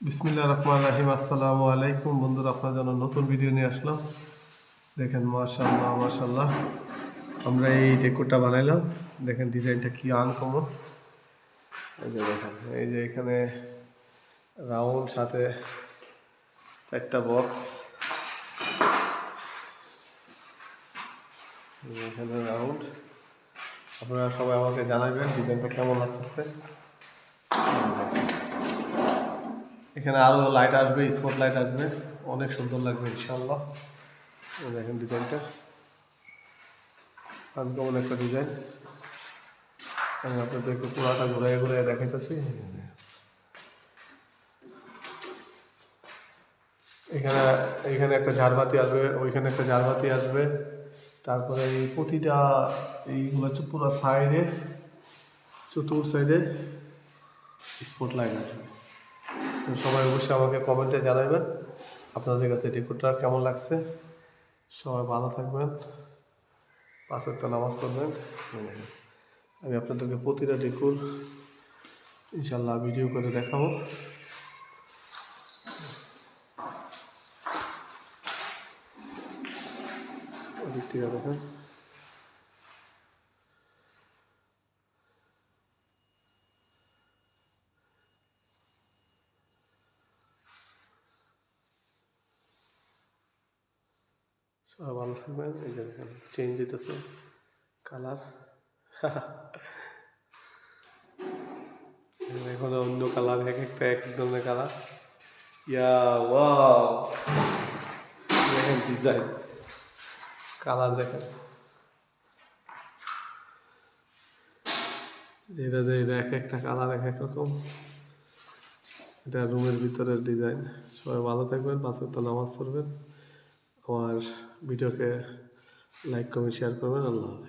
বিসমিল্লাহির রহমানির রহিম। আসসালামু আলাইকুম বন্ধুরা, আপনার জন্য নতুন ভিডিও নিয়ে আসলাম। দেখেন মাশাআল্লাহ মাশাআল্লাহ, আমরা এই ডেকোরটা বানাইলাম। দেখেন ডিজাইনটা কি আনকমন। এই যে দেখেন, এই যে এখানে রাউন্ড, সাথে 4টা বক্স। এখানে রাউন্ড। আপনারা সবাই আমাকে জানাবেন ডিজাইনটা কেমন লাগতেছে। এখানে আরো লাইট আসবে, স্পট লাইট আসবে, অনেক সুন্দর লাগবে ইনশাআল্লাহ। দেখেন ডিজাইনটা আনকমন একটা ডিজাইন। আমি আপনাদেরকে পুরাটা ঘুরাই ঘুরাই দেখাইতেছি। এখানে এইখানে একটা ঝাড়বাতি আসবে, ওইখানে একটা ঝাড়বাতি আসবে। তারপরে এই প্রতিটা এইগুলো হচ্ছে পুরো সাইডে, চতুর সাইডে স্পট লাইট আসবে। তো সবাই অবশ্যই আমাকে কমেন্টে জানাবেন আপনাদের কাছে ডেকোরটা কেমন লাগছে। সবাই ভালো থাকবেন, 5 ওয়াক্ত নামাজ পড়বেন। আমি আপনাদেরকে প্রতিটা ডেকোর ইনশাল্লাহ ভিডিও করে দেখাবো। ওদিক থেকে দেখেন, সবাই ভালো থাকবেন। এই যে দেখেন চেঞ্জ হইতেছে কালার। এখন অন্য কালার, এক একটা এক এক ধরনের কালার। ইয়া ওয়াও, দেখেন ডিজাইন, কালার দেখেন। এটা এক একটা কালার এক এক রকম। এটা রুমের ভিতরের ডিজাইন। সবাই ভালো থাকবেন, 5 ওয়াক্ত নামাজ পড়বেন। আমার ভিডিওকে লাইক কমেন্ট শেয়ার করবেন। আল্লাহ হাফেজ।